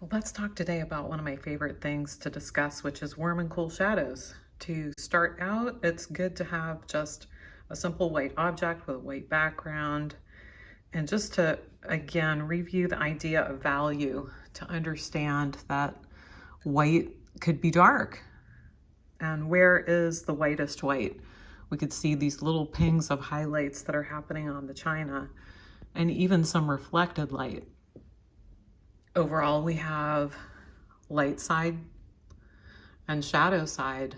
Well, let's talk today about one of my favorite things to discuss, which is warm and cool shadows. To start out, it's good to have just a simple white object with a white background, and just to, again, review the idea of value, to understand that white could be dark. And where is the whitest white? We could see these little pings of highlights that are happening on the china, and even some reflected light. Overall, we have light side and shadow side.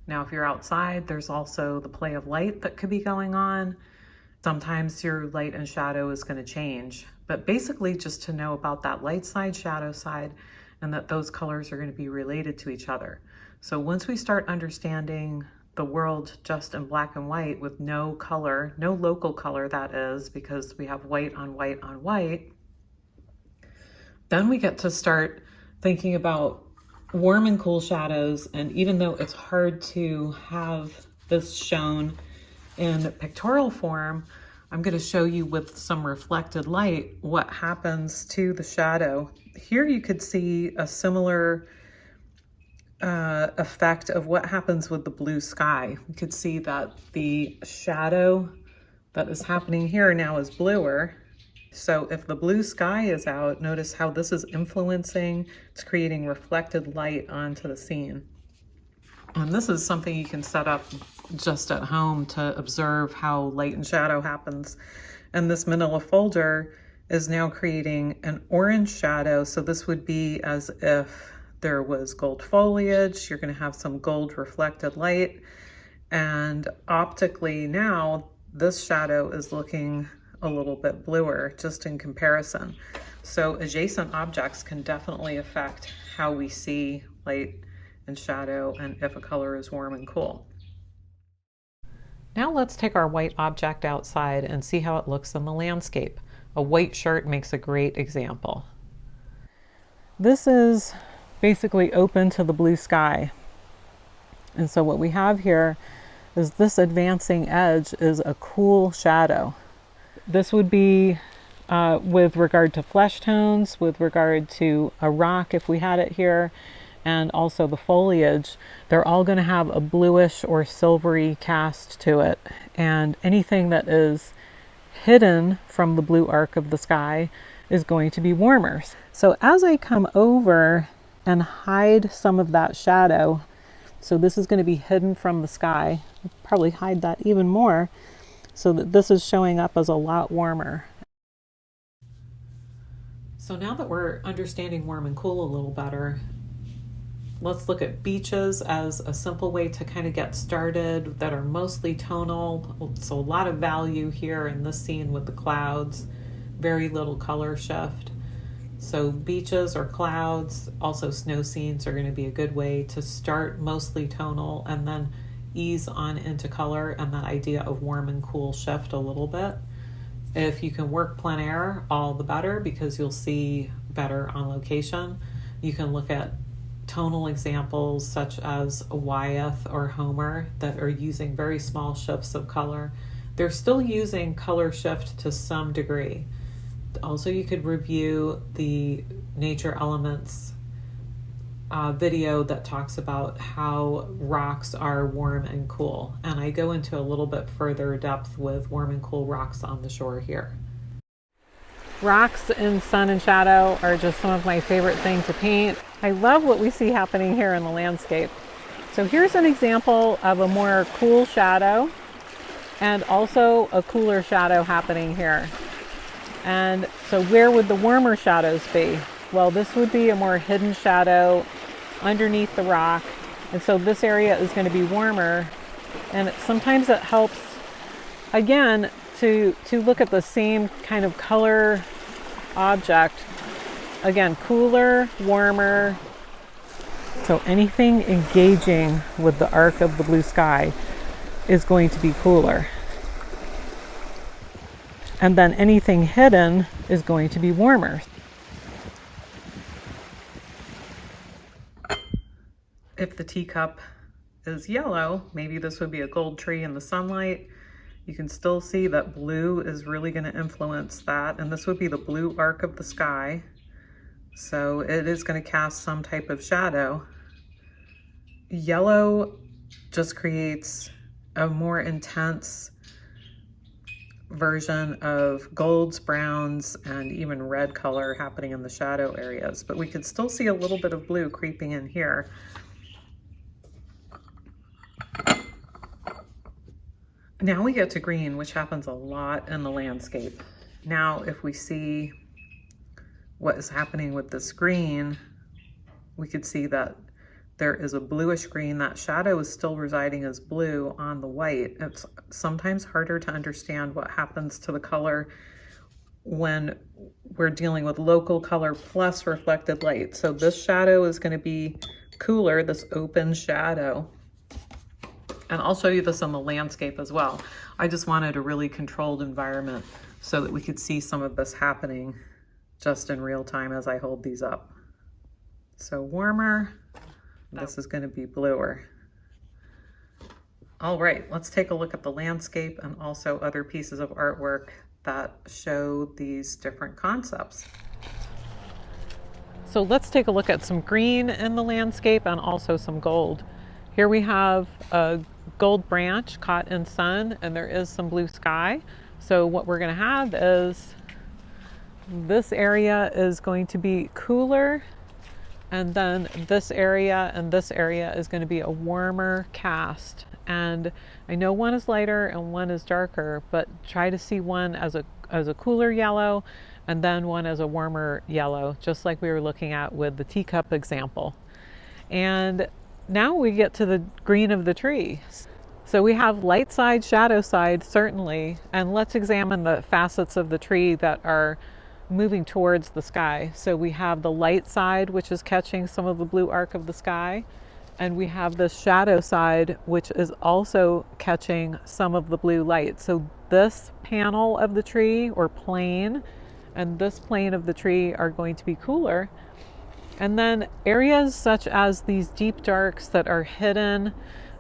Now, if you're outside, there's also the play of light that could be going on. Sometimes your light and shadow is going to change, but basically just to know about that light side, shadow side, and that those colors are going to be related to each other. So once we start understanding the world just in black and white with no color, no local color that is, because we have white on white on white, then we get to start thinking about warm and cool shadows. And even though it's hard to have this shown in pictorial form, I'm going to show you with some reflected light what happens to the shadow. Here you could see a similar effect of what happens with the blue sky. You could see that the shadow that is happening here now is bluer. So if the blue sky is out, notice how this is influencing, it's creating reflected light onto the scene. And this is something you can set up just at home to observe how light and shadow happens. And this manila folder is now creating an orange shadow. So this would be as if there was gold foliage. You're going to have some gold reflected light. And optically now, this shadow is looking a little bit bluer just in comparison. So adjacent objects can definitely affect how we see light and shadow and if a color is warm and cool. Now let's take our white object outside and see how it looks in the landscape. A white shirt makes a great example. This is basically open to the blue sky. And so what we have here is this advancing edge is a cool shadow. This would be with regard to flesh tones, with regard to a rock if we had it here, and also the foliage. They're all going to have a bluish or silvery cast to it. And anything that is hidden from the blue arc of the sky is going to be warmer. So as I come over and hide some of that shadow, so this is going to be hidden from the sky, I'll probably hide that even more, so that this is showing up as a lot warmer. So now that we're understanding warm and cool a little better, let's look at beaches as a simple way to kind of get started that are mostly tonal. So a lot of value here in this scene with the clouds, very little color shift. So beaches or clouds, also snow scenes are going to be a good way to start mostly tonal and then ease on into color, and that idea of warm and cool shift a little bit. If you can work plein air, all the better, because you'll see better on location. You can look at tonal examples such as Wyeth or Homer that are using very small shifts of color. They're still using color shift to some degree. Also, you could review the Nature Elements video that talks about how rocks are warm and cool. And I go into a little bit further depth with warm and cool rocks on the shore here. Rocks in sun and shadow are just some of my favorite things to paint. I love what we see happening here in the landscape. So here's an example of a more cool shadow and also a cooler shadow happening here. And so where would the warmer shadows be? Well, this would be a more hidden shadow underneath the rock. And so this area is going to be warmer. And sometimes it helps, again, to look at the same kind of color object. Again, cooler, warmer. So anything engaging with the arc of the blue sky is going to be cooler. And then anything hidden is going to be warmer. If the teacup is yellow, maybe this would be a gold tree in the sunlight. You can still see that blue is really going to influence that, and this would be the blue arc of the sky. So it is going to cast some type of shadow. Yellow just creates a more intense version of golds, browns, and even red color happening in the shadow areas. But we could still see a little bit of blue creeping in here. Now we get to green, which happens a lot in the landscape. Now, if we see what is happening with this green, we could see that there is a bluish green. That shadow is still residing as blue on the white. It's sometimes harder to understand what happens to the color when we're dealing with local color plus reflected light. So this shadow is going to be cooler, this open shadow. And I'll show you this on the landscape as well. I just wanted a really controlled environment so that we could see some of this happening just in real time as I hold these up. So warmer, this is going to be bluer. All right, let's take a look at the landscape and also other pieces of artwork that show these different concepts. So let's take a look at some green in the landscape and also some gold. Here we have a gold branch caught in sun, and there is some blue sky. So what we're going to have is this area is going to be cooler, and then this area and this area is going to be a warmer cast. And I know one is lighter and one is darker, but try to see one as a cooler yellow and then one as a warmer yellow, just like we were looking at with the teacup example. And now we get to the green of the tree. So we have light side, shadow side, certainly, and let's examine the facets of the tree that are moving towards the sky. So we have the light side, which is catching some of the blue arc of the sky, and we have the shadow side, which is also catching some of the blue light. So this panel of the tree, or plane, and this plane of the tree are going to be cooler. And then areas such as these deep darks that are hidden,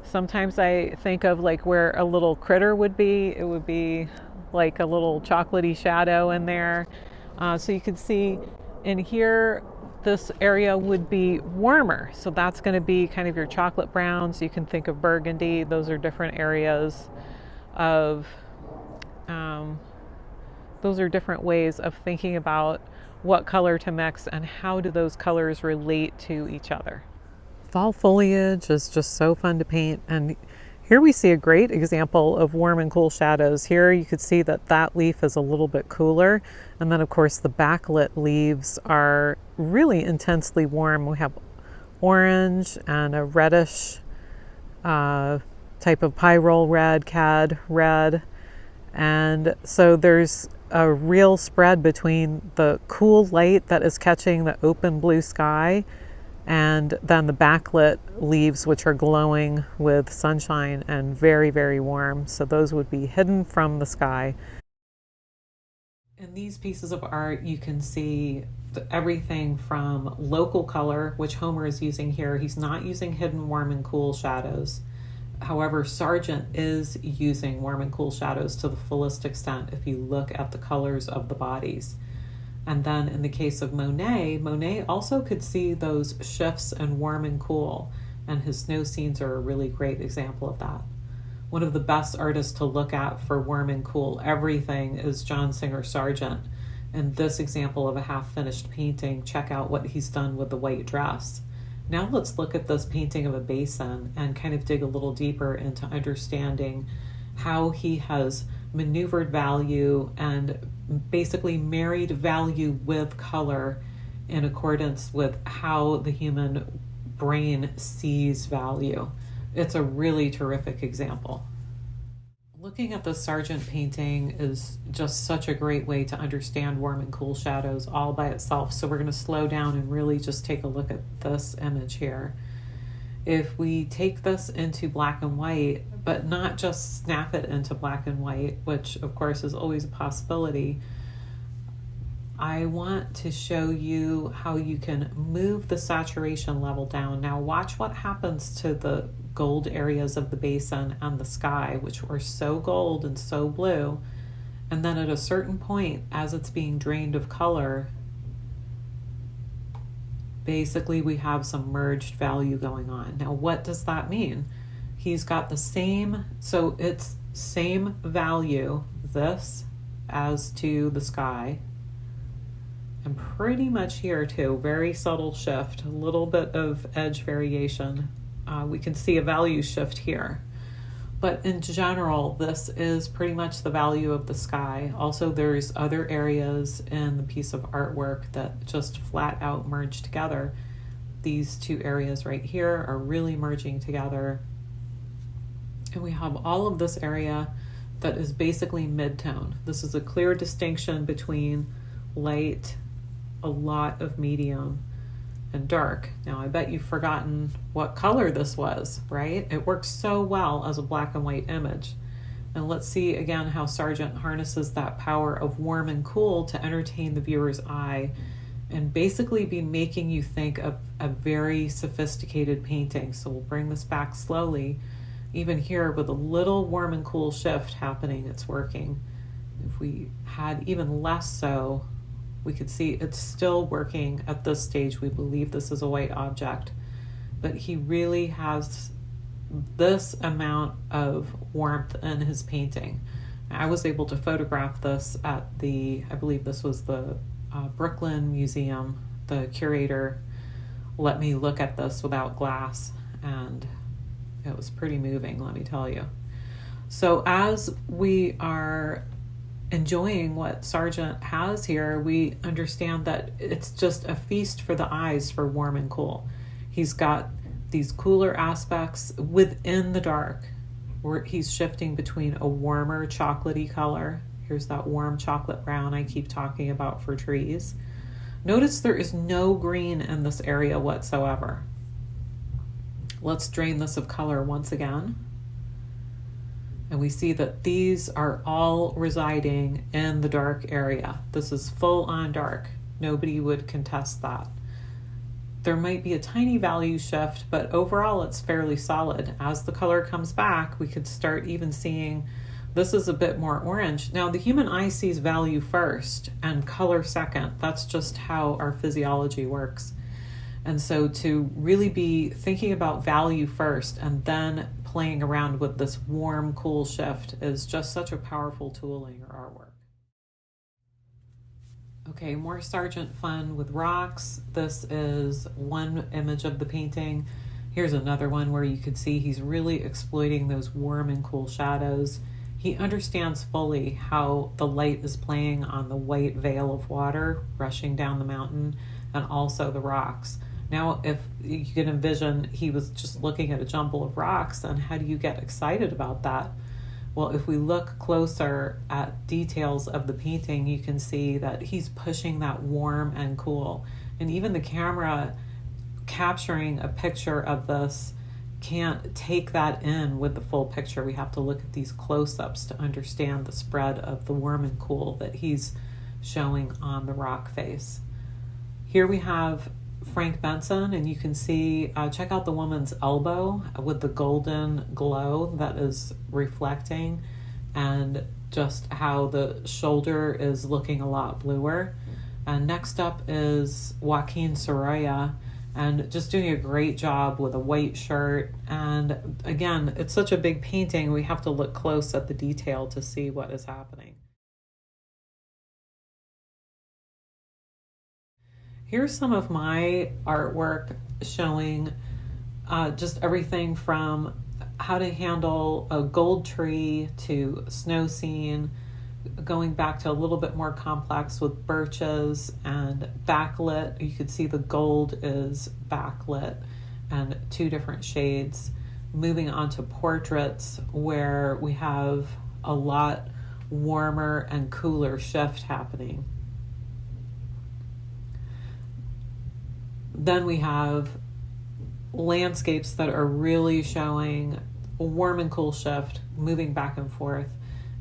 sometimes I think of like where a little critter would be. It would be like a little chocolatey shadow in there. So you can see in here, this area would be warmer. So that's going to be kind of your chocolate browns. You can think of burgundy. Those are different areas of, those are different ways of thinking about what color to mix and how do those colors relate to each other. Fall foliage is just so fun to paint, and here we see a great example of warm and cool shadows. Here you could see that that leaf is a little bit cooler, and then of course the backlit leaves are really intensely warm. We have orange and a reddish type of pyrrole red, cad red, and so there's a real spread between the cool light that is catching the open blue sky and then the backlit leaves, which are glowing with sunshine and very, very warm. So those would be hidden from the sky. In these pieces of art, you can see everything from local color, which Homer is using here. He's not using hidden warm and cool shadows. However, Sargent is using warm and cool shadows to the fullest extent if you look at the colors of the bodies. And then in the case of Monet, Monet also could see those shifts in warm and cool, and his snow scenes are a really great example of that. One of the best artists to look at for warm and cool everything is John Singer Sargent. In this example of a half-finished painting, check out what he's done with the white dress. Now let's look at this painting of a basin and kind of dig a little deeper into understanding how he has maneuvered value and basically married value with color in accordance with how the human brain sees value. It's a really terrific example. Looking at the Sargent painting is just such a great way to understand warm and cool shadows all by itself. So we're going to slow down and really just take a look at this image here. If we take this into black and white, but not just snap it into black and white, which of course is always a possibility, I want to show you how you can move the saturation level down. Now watch what happens to the gold areas of the basin and the sky, which were so gold and so blue. And then at a certain point, as it's being drained of color, basically we have some merged value going on. Now, what does that mean? He's got the same, so it's same value, this as to the sky, and pretty much here too, very subtle shift, a little bit of edge variation. We can see a value shift here. But in general, this is pretty much the value of the sky. Also, there's other areas in the piece of artwork that just flat out merge together. These two areas right here are really merging together. And we have all of this area that is basically mid-tone. This is a clear distinction between light, a lot of medium, and dark. Now, I bet you've forgotten what color this was, right? It works so well as a black and white image. And let's see again how Sargent harnesses that power of warm and cool to entertain the viewer's eye and basically be making you think of a very sophisticated painting. So we'll bring this back slowly. Even here with a little warm and cool shift happening, it's working. If we had even less so, we could see it's still working at this stage. We believe this is a white object, but he really has this amount of warmth in his painting. I was able to photograph this at I believe this was the Brooklyn Museum. The curator let me look at this without glass, and it was pretty moving, let me tell you. So as we are enjoying what Sargent has here, we understand that it's just a feast for the eyes for warm and cool. He's got these cooler aspects within the dark, where he's shifting between a warmer chocolatey color. Here's that warm chocolate brown I keep talking about for trees. Notice there is no green in this area whatsoever. Let's drain this of color once again. And we see that these are all residing in the dark area. This is full on dark. Nobody would contest that. There might be a tiny value shift, but overall it's fairly solid. As the color comes back, we could start even seeing this is a bit more orange. Now, the human eye sees value first and color second. That's just how our physiology works. And so to really be thinking about value first and then playing around with this warm, cool shift is just such a powerful tool in your artwork. Okay, more Sargent fun with rocks. This is one image of the painting. Here's another one where you can see he's really exploiting those warm and cool shadows. He understands fully how the light is playing on the white veil of water rushing down the mountain and also the rocks. Now, if you can envision he was just looking at a jumble of rocks, then how do you get excited about that? Well, if we look closer at details of the painting, you can see that he's pushing that warm and cool. And even the camera capturing a picture of this can't take that in with the full picture. We have to look at these close-ups to understand the spread of the warm and cool that he's showing on the rock face. Here we have Frank Benson, and you can see, check out the woman's elbow with the golden glow that is reflecting, and just how the shoulder is looking a lot bluer. And next up is Joaquin Sorolla, and just doing a great job with a white shirt. And again, it's such a big painting, we have to look close at the detail to see what is happening. Here's some of my artwork showing just everything from how to handle a gold tree to snow scene, going back to a little bit more complex with birches and backlit. You could see the gold is backlit and two different shades. Moving on to portraits where we have a lot warmer and cooler shift happening. Then we have landscapes that are really showing a warm and cool shift, moving back and forth.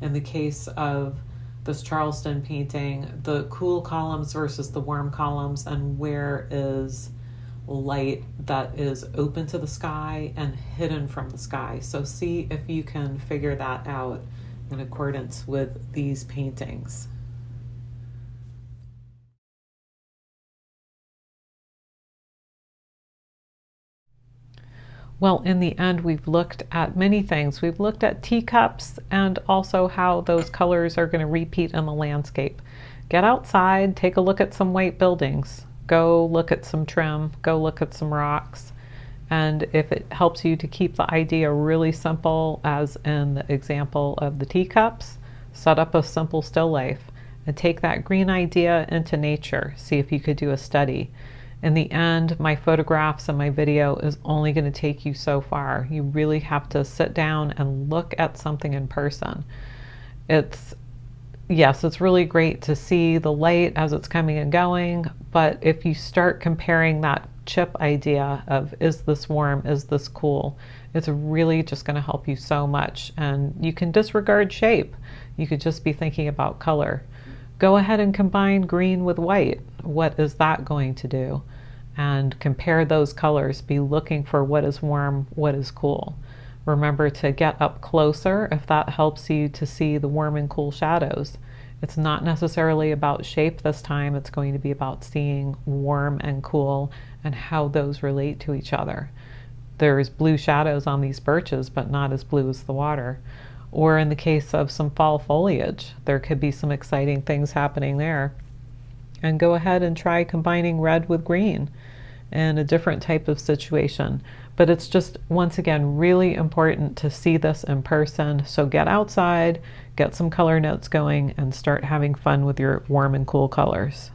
In the case of this Charleston painting, the cool columns versus the warm columns, and where is light that is open to the sky and hidden from the sky. So see if you can figure that out in accordance with these paintings. Well, in the end, we've looked at many things. We've looked at teacups and also how those colors are going to repeat in the landscape. Get outside, take a look at some white buildings, go look at some trim, go look at some rocks. And if it helps you to keep the idea really simple, as in the example of the teacups, set up a simple still life and take that green idea into nature. See if you could do a study. In the end, my photographs and my video is only going to take you so far. You really have to sit down and look at something in person. Yes, it's really great to see the light as it's coming and going, but if you start comparing that chip idea of, is this warm, is this cool, it's really just going to help you so much. And you can disregard shape. You could just be thinking about color. Go ahead and combine green with white. What is that going to do? And compare those colors. Be looking for what is warm, what is cool. Remember to get up closer if that helps you to see the warm and cool shadows. It's not necessarily about shape this time. It's going to be about seeing warm and cool and how those relate to each other. There's blue shadows on these birches, but not as blue as the water. Or in the case of some fall foliage, there could be some exciting things happening there. And go ahead and try combining red with green in a different type of situation. But it's just, once again, really important to see this in person. So get outside, get some color notes going, and start having fun with your warm and cool colors.